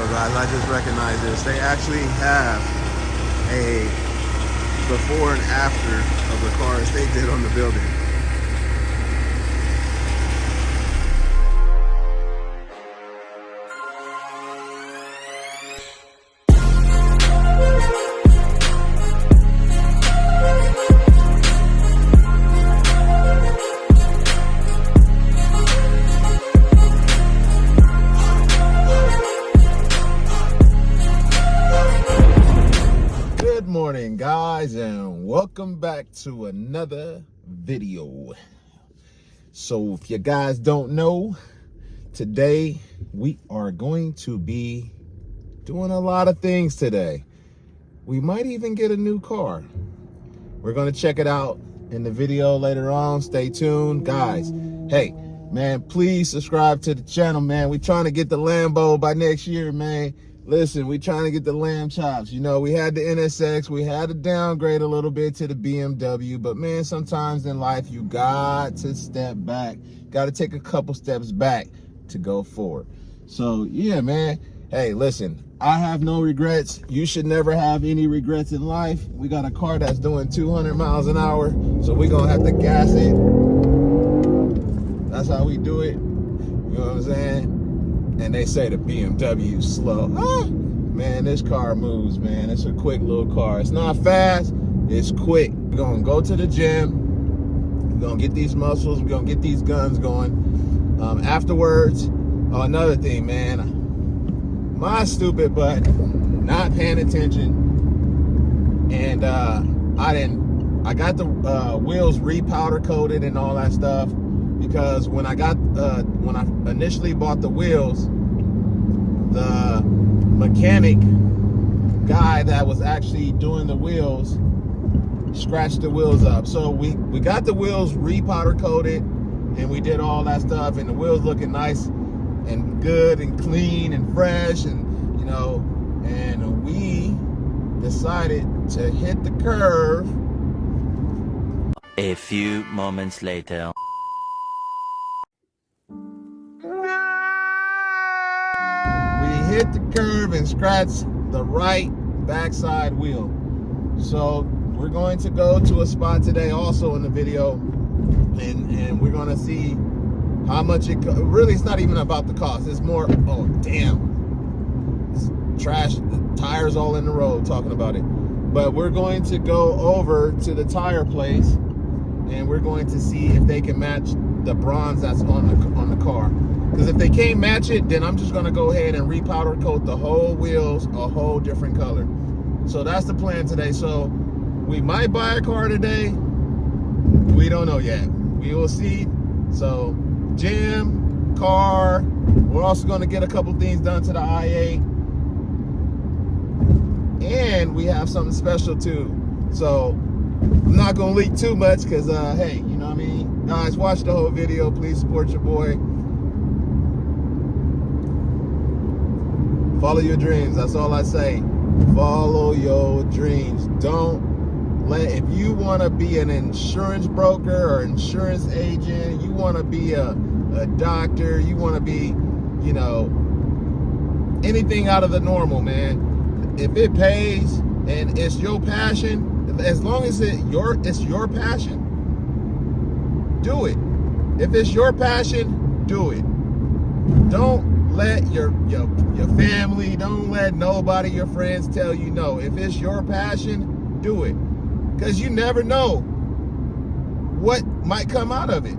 guys, I just recognized this. They actually have a before and after of the cars they did on the building. Morning guys, and welcome back to another video. So if you guys don't know, today we are going to be doing a lot of things today. We might even get a new car. We're going to check it out in the video later on. Stay tuned guys. Hey man, please subscribe to the channel, man. We're trying to get the Lambo by next year, man. Listen, we trying to get the lamb chops. You know, we had the NSX. We had to downgrade a little bit to the BMW. But, man, sometimes in life, you got to step back. Got to take a couple steps back to go forward. So, yeah, man. Hey, listen, I have no regrets. You should never have any regrets in life. We got a car that's doing 200 miles an hour. So, we're going to have to gas it. That's how we do it. You know what I'm saying? And they say the BMW is slow. Ah, man, this car moves, man. It's a quick little car. It's not fast, it's quick. We're gonna go to the gym. We're gonna get these muscles. We're gonna get these guns going. Afterwards, another thing, man. My stupid butt, not paying attention. And I got the wheels repowder coated and all that stuff. Because when I initially bought the wheels, the mechanic guy that was actually doing the wheels scratched the wheels up. So we got the wheels repowder coated and we did all that stuff, and the wheels looking nice and good and clean and fresh, and you know, and we decided to hit the curve. A few moments later. Hit the curve and scratch the right backside wheel. So we're going to go to a spot today also in the video, and we're going to see how much it really, it's not even about the cost. It's more, oh damn, it's trash, the tires all in the road talking about it. But we're going to go over to the tire place and we're going to see if they can match the bronze that's on the car. Because if they can't match it, then I'm just going to go ahead and repowder coat the whole wheels a whole different color. So that's the plan today. So we might buy a car today. We don't know yet. We will see. So gym, car. We're also going to get a couple things done to the i8. And we have something special too. So I'm not going to leak too much because, hey, you know what I mean? Guys, watch the whole video. Please support your boy. Follow your dreams. That's all I say. Follow your dreams. Don't let, if you want to be an insurance broker or insurance agent, you want to be a doctor, you want to be, you know, anything out of the normal, man. If it pays and it's your passion, as long as it's your passion, do it. If it's your passion, do it. Don't let your family, don't let nobody, your friends tell you no. If it's your passion, do it. Because you never know what might come out of it.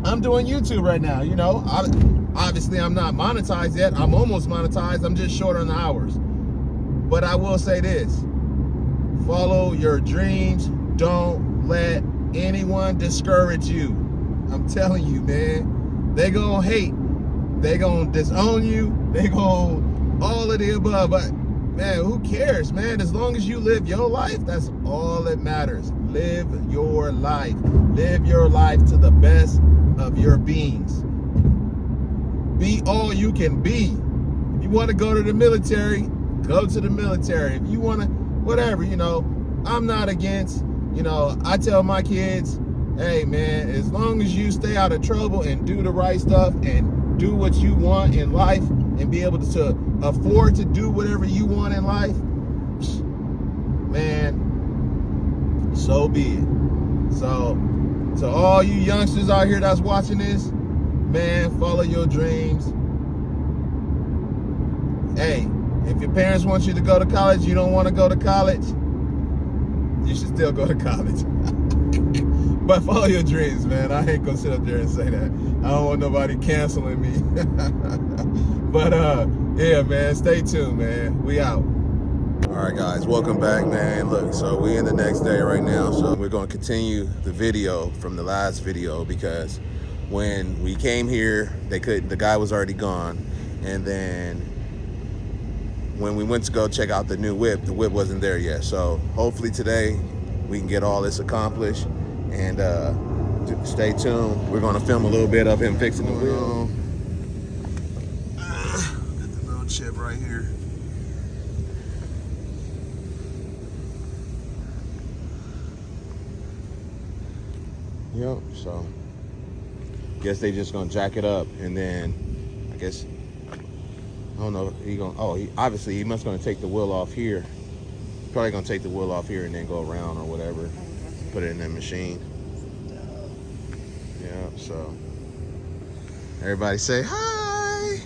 I'm doing YouTube right now, you know. Obviously, I'm not monetized yet. I'm almost monetized. I'm just short on the hours. But I will say this. Follow your dreams. Don't let anyone discourage you. I'm telling you, man. They gonna hate. They gonna disown you. They gonna all of the above. But man, who cares, man? As long as you live your life, that's all that matters. Live your life. Live your life to the best of your beings. Be all you can be. If you want to go to the military, go to the military. If you want to, whatever, you know, I'm not against, you know, I tell my kids, hey man, as long as you stay out of trouble and do the right stuff and do what you want in life, and be able to afford to do whatever you want in life, man, so be it. So to all you youngsters out here that's watching this, man, follow your dreams. Hey, if your parents want you to go to college, you don't want to go to college, you should still go to college. But follow your dreams, man. I ain't gonna sit up there and say that. I don't want nobody canceling me. But yeah, man, stay tuned, man. We out. All right, guys, welcome back, man. Look, so we in the next day right now, so we're gonna continue the video from the last video, because when we came here, the guy was already gone, and then when we went to go check out the new whip, the whip wasn't there yet. So hopefully today we can get all this accomplished, and stay tuned. We're gonna film a little bit of him fixing the wheel. Got the little chip right here. Yep, so guess they just gonna jack it up, and then I guess, I don't know, obviously he must gonna take the wheel off here. Probably gonna take the wheel off here and then go around or whatever, put it in that machine. Yeah, so everybody say hi.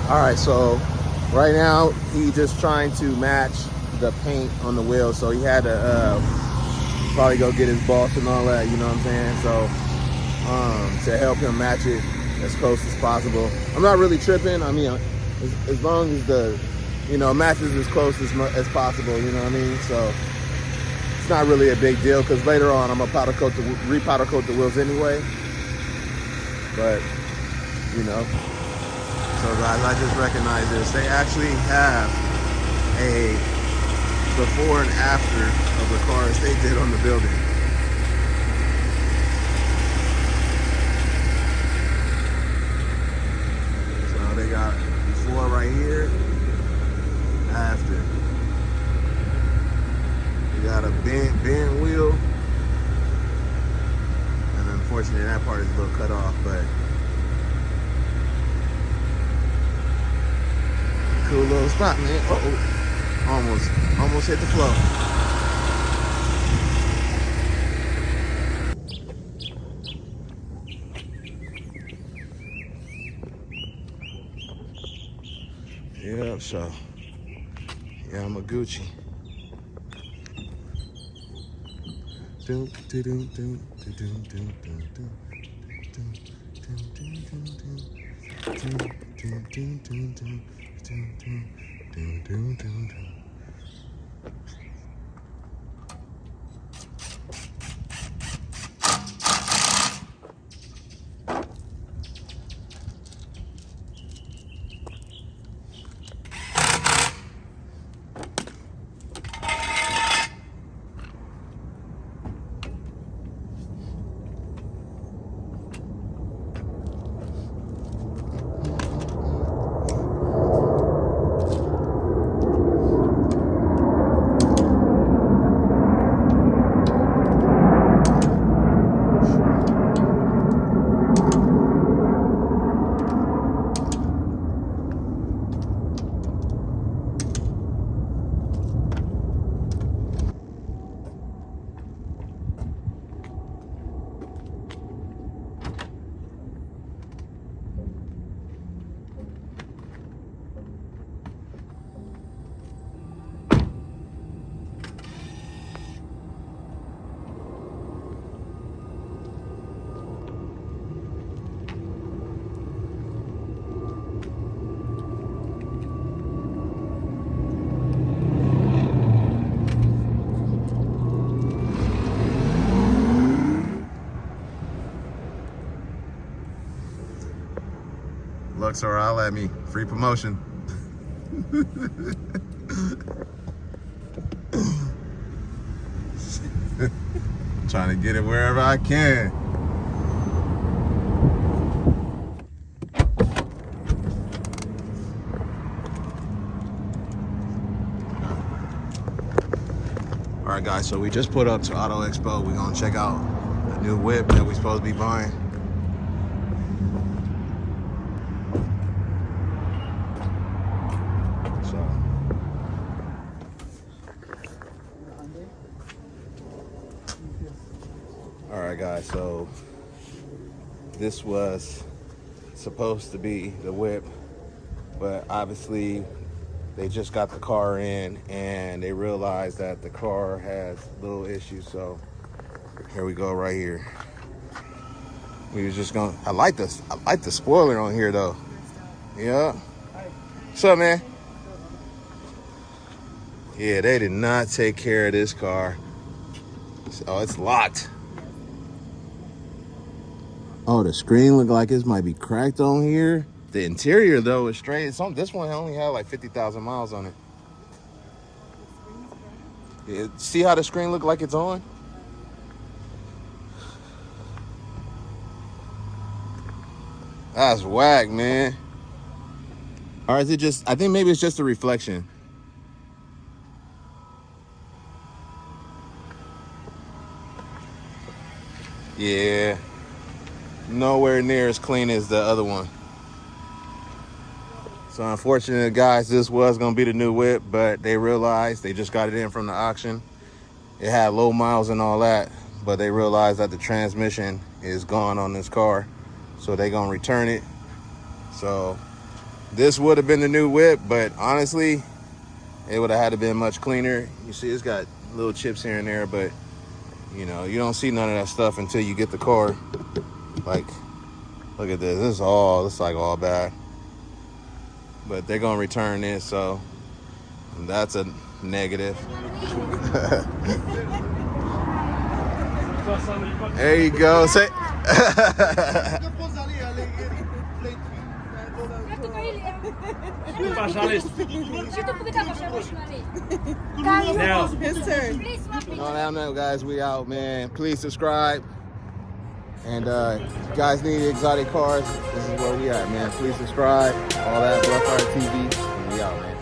All right, so right now he just trying to match the paint on the wheel, so he had to probably go get his boss and all that, you know what I'm saying? So to help him match it as close as possible. I'm not really tripping. I mean, as long as the, matches as close as possible, you know what I mean? So it's not really a big deal, because later on I'm gonna re-powder coat the wheels anyway. But so guys, I just recognized this. They actually have a before and after of the cars they did on the building. So they got before right here, after. You got a bent wheel, and unfortunately that part is a little cut off, but cool little spot, man. Uh-oh. Almost hit the floor. Yeah, so yeah, I'm a Gucci. bucks or I'll let me. Free promotion. Trying to get it wherever I can. All right, guys, so we just put up to Auto Expo. We're gonna check out the new whip that we're supposed to be buying. So, all right, guys, so this was supposed to be the whip, but obviously they just got the car in and they realized that the car has little issues. So here we go right here. We was just gonna, I like the spoiler on here though. Yeah. What's up, man? Yeah, they did not take care of this car. Oh, it's locked. Oh, the screen looked like it might be cracked on here. The interior though is straight. This one only had like 50,000 miles on it. Yeah, see how the screen look like it's on? That's whack, man. Or is it just, I think maybe it's just a reflection. Yeah. Nowhere near as clean as the other one. So unfortunately, guys, this was gonna be the new whip, but they realized, they just got it in from the auction. It had low miles and all that, but they realized that the transmission is gone on this car. So they gonna return it. So this would have been the new whip, but honestly, it would have had to been much cleaner. You see, it's got little chips here and there, but you know, you don't see none of that stuff until you get the car. Like, look at this. This is like all bad. But they're gonna return this, so that's a negative. There you go. Say. Now, his turn. On that note, guys, we out, man. Please subscribe. And you guys need exotic cars, this is where we at, man. Please subscribe, all that, BLOODFIRETV, and we out, man.